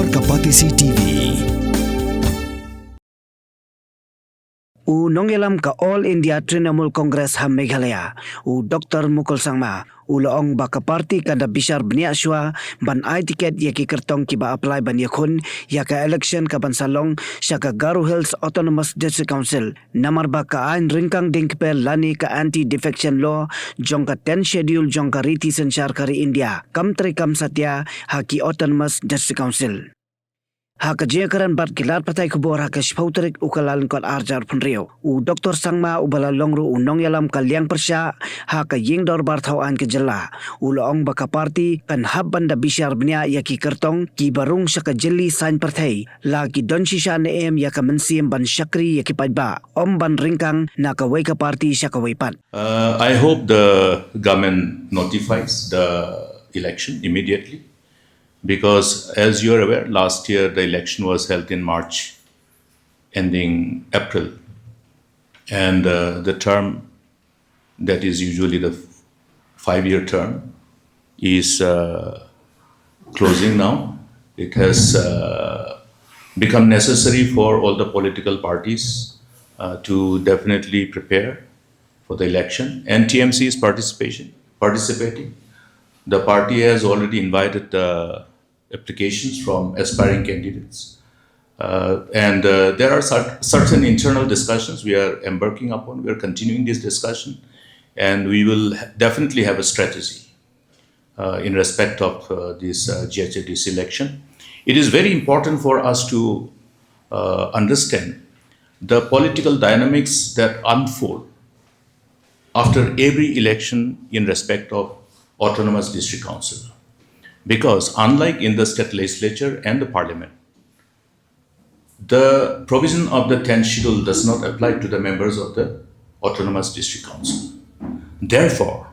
War Kapatisi TV. Nongyalam ka All India Trinamool Congress ha Meghalaya. Dr. Mukul Sangma. Laong baka party kada Bishar Bniah Shwa Bniah Tiket yaki kertong kiba apply ban yakun yaka election ka bansalong syaka Garo Hills Autonomous District Council namar baka ain ringkang dingkpe lani ka anti-defection law jong ka 10 schedule jong ka riti sensyar kari India kam Treikam satya haki Autonomous District Council. Haka jekaran bat kilat patai kubor haka spauterik ukalan kot arjar punrio. Dr. Sangma ubala longru nongyalam kaliang persya haka ying dor barthauan ke jela. Laong baka party kan habban da Bishar Bniah yaki kertong ki barung syaka jeli sain partai. Lagi don shisha neem yaka mensim ban syakri yaki pajba. Om ban ringkang naka weka party syaka weipat. I hope the government notifies the election immediately. Because as you are aware, last year the election was held in March, ending April. And the term that is usually the 5-year term is closing now. It has become necessary for all the political parties to definitely prepare for the election. And TMC is participating. The party has already invited applications from aspiring candidates. And there are certain internal discussions we are embarking upon. We are continuing this discussion. And we will definitely have a strategy in respect of this GHDC election. It is very important for us to understand the political dynamics that unfold after every election in respect of Autonomous District Council. Because unlike in the state legislature and the parliament, the provision of the 10th schedule does not apply to the members of the Autonomous District Council. Therefore,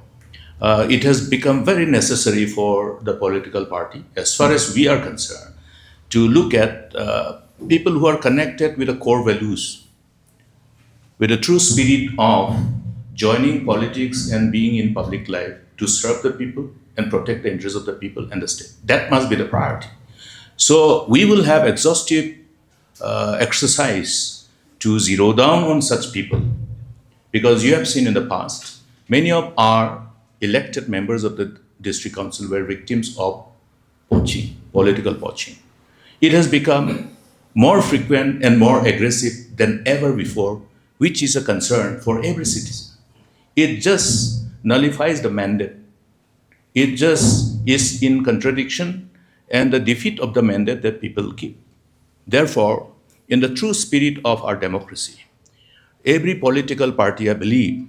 it has become very necessary for the political party, as far as we are concerned, to look at people who are connected with the core values, with the true spirit of joining politics and being in public life to serve the people and protect the interests of the people and the state. That must be the priority. So we will have exhaustive exercise to zero down on such people, because you have seen in the past, many of our elected members of the district council were victims of poaching, political poaching. It has become more frequent and more aggressive than ever before, which is a concern for every citizen. It just nullifies the mandate. It just is in contradiction and the defeat of the mandate that people keep. Therefore, in the true spirit of our democracy, every political party, I believe,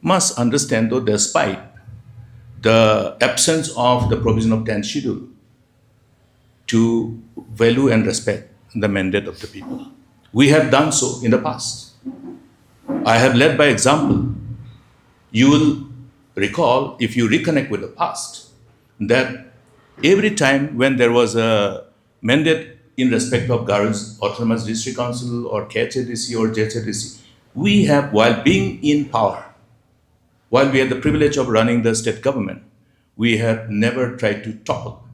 must understand, though, despite the absence of the provision of 10th schedule, to value and respect the mandate of the people. We have done so in the past. I have led by example. You will recall, if you reconnect with the past, that every time when there was a mandate in respect of Garo's Autonomous District Council or KHDC or JHDC, we have, while being in power, while we had the privilege of running the state government, we have never tried to topple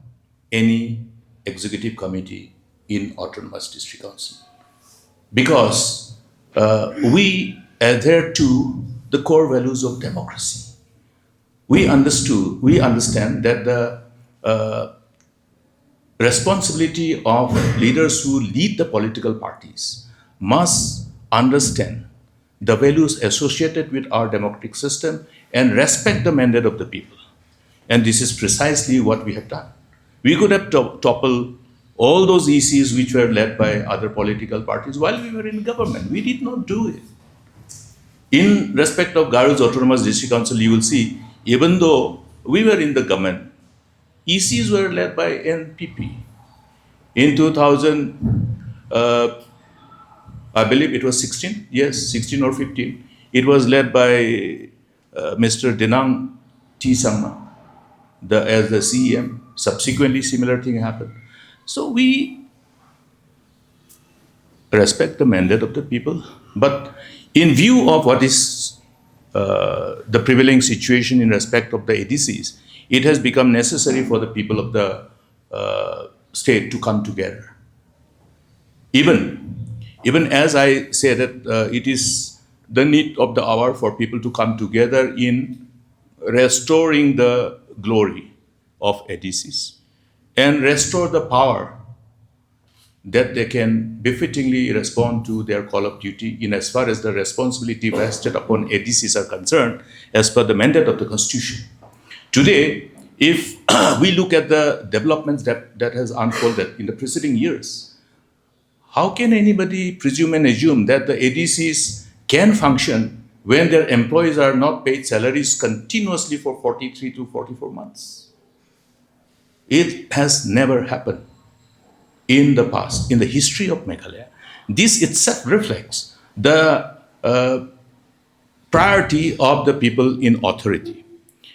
any executive committee in Autonomous District Council. Because we adhere to the core values of democracy. We understand that the responsibility of leaders who lead the political parties must understand the values associated with our democratic system and respect the mandate of the people. And this is precisely what we have done. We could have toppled all those ECs which were led by other political parties while we were in government. We did not do it. In respect of Garo's Autonomous District Council, you will see, even though we were in the government, ECs were led by NPP. In 2000, I believe it was 16, yes, 16 or 15, it was led by Mr. Denang T. Sangma as the CEM. Subsequently, similar thing happened. So we respect the mandate of the people, but in view of what is the prevailing situation in respect of the ADCs, it has become necessary for the people of the state to come together. Even as I say that it is the need of the hour for people to come together in restoring the glory of ADCs and restore the power that they can befittingly respond to their call of duty in as far as the responsibility vested upon ADCs are concerned as per the mandate of the Constitution. Today, if we look at the developments that has unfolded in the preceding years, how can anybody presume and assume that the ADCs can function when their employees are not paid salaries continuously for 43 to 44 months? It has never happened in the past, in the history of Meghalaya. This itself reflects the priority of the people in authority.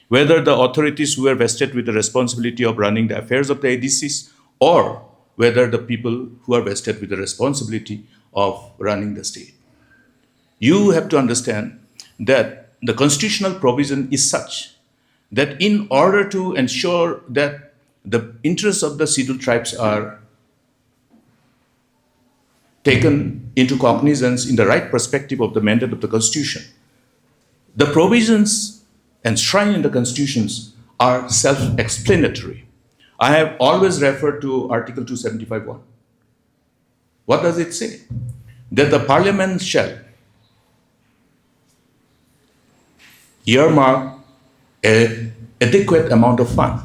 Whether the authorities who are vested with the responsibility of running the affairs of the ADCs or whether the people who are vested with the responsibility of running the state. You have to understand that the constitutional provision is such that in order to ensure that the interests of the scheduled tribes are taken into cognizance in the right perspective of the mandate of the Constitution, the provisions enshrined in the constitutions are self-explanatory. I have always referred to Article 275(1). What does it say? That the Parliament shall earmark an adequate amount of fund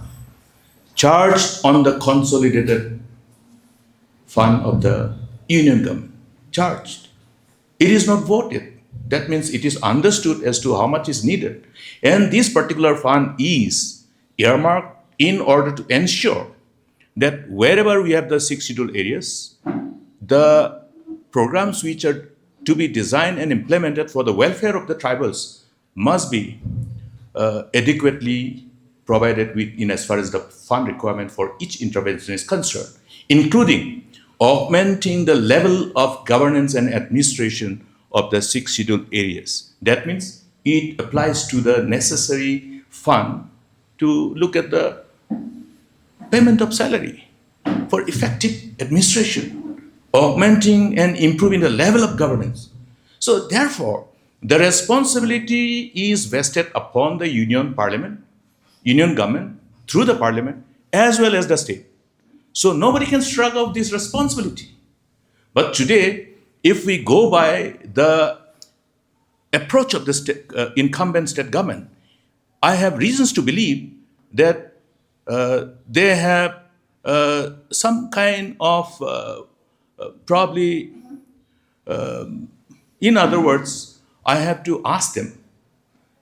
charged on the consolidated fund of the union government. Charged. It is not voted. That means it is understood as to how much is needed. And this particular fund is earmarked in order to ensure that wherever we have the 6 scheduled areas, the programs which are to be designed and implemented for the welfare of the tribals must be adequately provided with in as far as the fund requirement for each intervention is concerned, including augmenting the level of governance and administration of the 6 scheduled areas. That means it applies to the necessary fund to look at the payment of salary for effective administration, augmenting and improving the level of governance. So therefore, the responsibility is vested upon the union parliament, union government, through the parliament, as well as the state. So nobody can shrug off this responsibility. But today, if we go by the approach of the incumbent state government, I have reasons to believe that they have some kind of probably, in other words, I have to ask them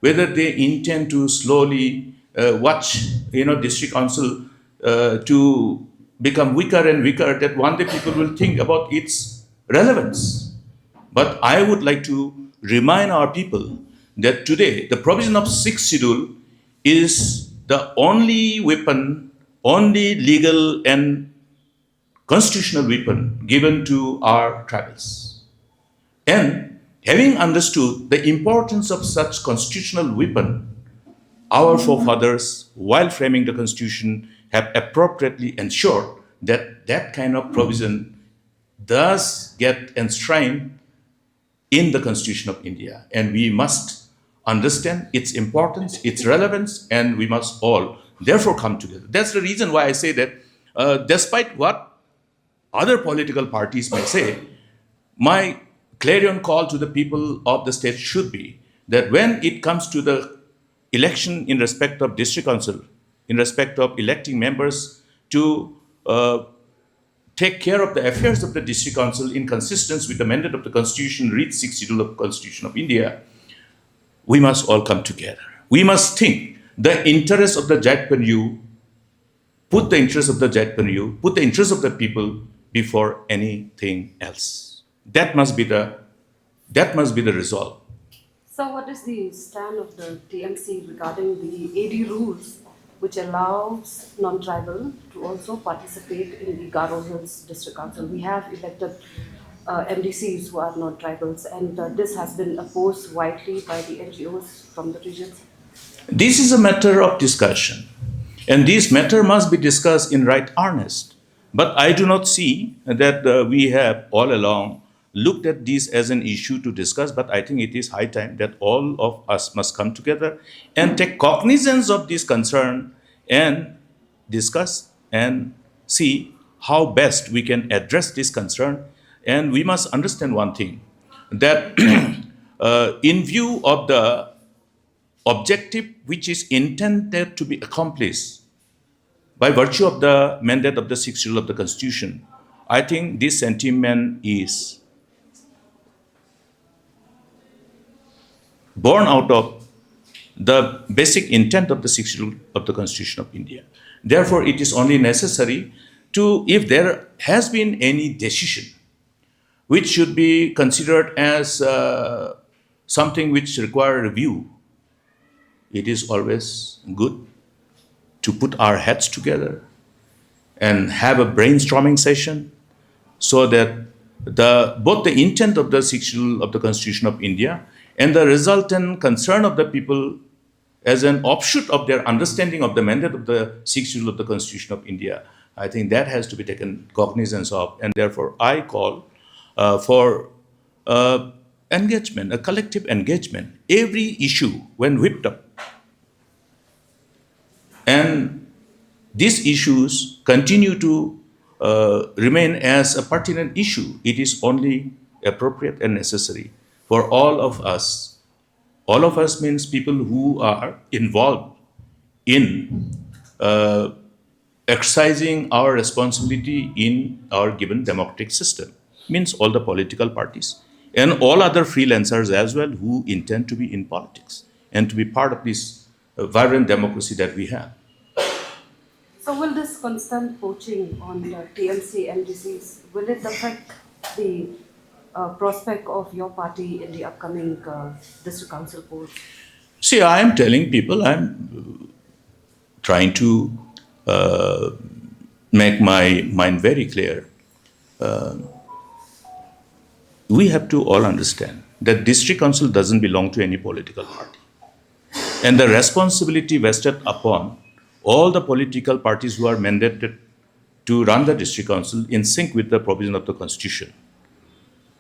whether they intend to slowly watch, district council to become weaker and weaker, that one day people will think about its relevance. But I would like to remind our people that today the provision of 6th schedule is the only weapon, only legal and constitutional weapon given to our tribals. And having understood the importance of such constitutional weapon, our forefathers, while framing the Constitution, have appropriately ensured that that kind of provision does get enshrined in the Constitution of India. And we must understand its importance, its relevance, and we must all therefore come together. That's the reason why I say that despite what other political parties may say, my clarion call to the people of the state should be that when it comes to the election in respect of district council, in respect of electing members to take care of the affairs of the district council in consistence with the mandate of the Constitution, read 6th schedule of the Constitution of India, we must all come together. We must think the interest of the Jat Panyu, put the interest of the Jat Panyu, put the interest of the people before anything else. That must be the resolve. So what is the stand of the TMC regarding the AD rules which allows non-tribal to also participate in the Garo Hills District Council? We have elected MDCs who are non-tribals, and this has been opposed widely by the NGOs from the regions. This is a matter of discussion, and this matter must be discussed in right earnest. But I do not see that we have all along looked at this as an issue to discuss, but I think it is high time that all of us must come together and take cognizance of this concern and discuss and see how best we can address this concern. And we must understand one thing, that in view of the objective which is intended to be accomplished by virtue of the mandate of the sixth schedule of the Constitution, I think this sentiment is born out of the basic intent of the sixth schedule of the Constitution of India. Therefore, it is only necessary to, if there has been any decision which should be considered as something which require review, it is always good to put our heads together and have a brainstorming session so that both the intent of the sixth schedule of the Constitution of India and the resultant concern of the people as an offshoot of their understanding of the mandate of the sixth schedule of the Constitution of India, I think that has to be taken cognizance of. And therefore, I call for engagement, a collective engagement. Every issue, when whipped up, and these issues continue to remain as a pertinent issue, it is only appropriate and necessary for all of us. All of us means people who are involved in exercising our responsibility in our given democratic system, means all the political parties and all other freelancers as well who intend to be in politics and to be part of this vibrant democracy that we have. So will this constant poaching on the TMC MDCs, will it affect the prospect of your party in the upcoming district council polls? See, I am telling people, I'm trying to make my mind very clear. We have to all understand that district council doesn't belong to any political party. And the responsibility vested upon all the political parties who are mandated to run the district council in sync with the provision of the Constitution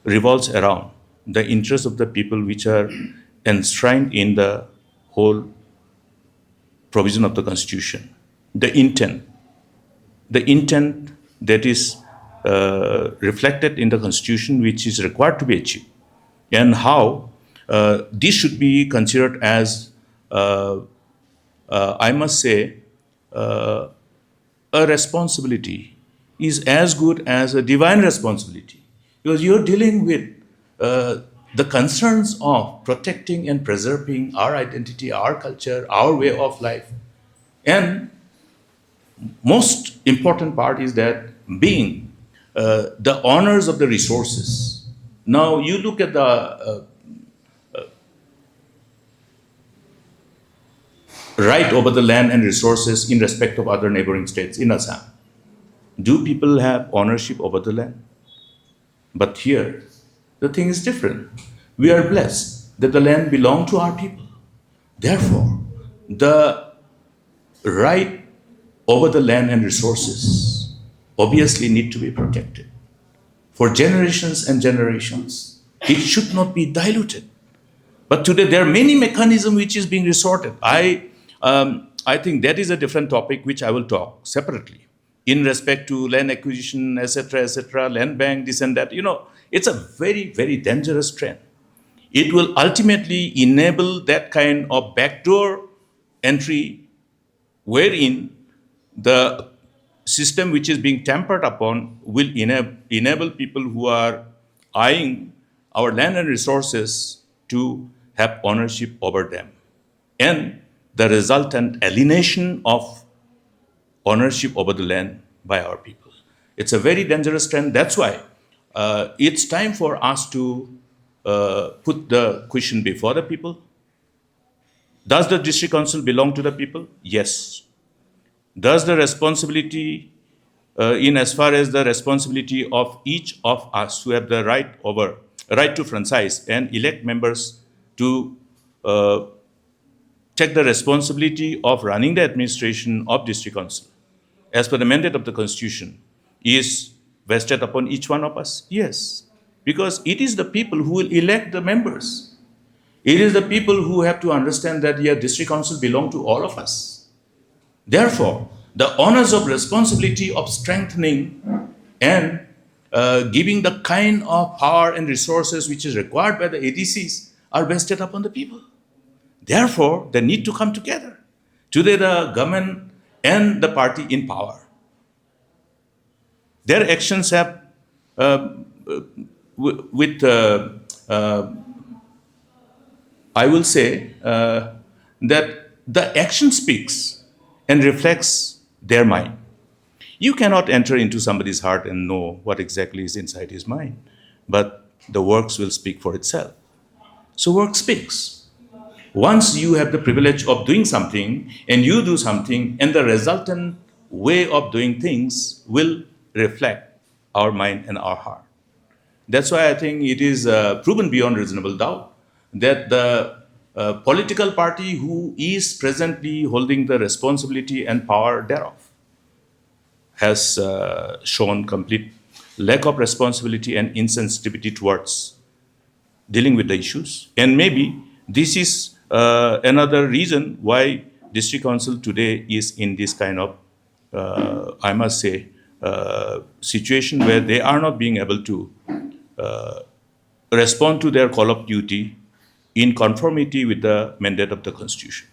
revolves around the interests of the people which are enshrined in the whole provision of the Constitution. The intent that is reflected in the Constitution which is required to be achieved, and how this should be considered as, I must say, a responsibility is as good as a divine responsibility, because you're dealing with the concerns of protecting and preserving our identity, our culture, our way of life. And most important part is that being the owners of the resources. Now you look at the right over the land and resources in respect of other neighboring states in Assam. Do people have ownership over the land? But here, the thing is different. We are blessed that the land belongs to our people. Therefore, the right over the land and resources obviously need to be protected for generations and generations. It should not be diluted. But today there are many mechanisms which is being resorted. I think that is a different topic which I will talk separately in respect to land acquisition, etc., land bank, this and that. It's a very, very dangerous trend. It will ultimately enable that kind of backdoor entry wherein the system which is being tampered upon will enable people who are eyeing our land and resources to have ownership over them. And the resultant alienation of ownership over the land by our people. It's a very dangerous trend. That's why it's time for us to put the question before the people. Does the district council belong to the people? Yes. Does the responsibility, in as far as the responsibility of each of us who have the right to franchise and elect members to take the responsibility of running the administration of district council as per the mandate of the Constitution, is vested upon each one of us? Yes, because it is the people who will elect the members. It is the people who have to understand that, yeah, district council belong to all of us. Therefore, the honors of responsibility of strengthening and giving the kind of power and resources which is required by the ADCs are vested upon the people. Therefore, they need to come together. Today, the government and the party in power, their actions have, with, I will say, that the action speaks and reflects their mind. You cannot enter into somebody's heart and know what exactly is inside his mind, but the works will speak for itself. So, work speaks. Once you have the privilege of doing something and you do something, and the resultant way of doing things will reflect our mind and our heart. That's why I think it is proven beyond reasonable doubt that the political party who is presently holding the responsibility and power thereof has shown complete lack of responsibility and insensitivity towards dealing with the issues. And maybe this is another reason why district council today is in this kind of, I must say, situation where they are not being able to respond to their call of duty in conformity with the mandate of the Constitution.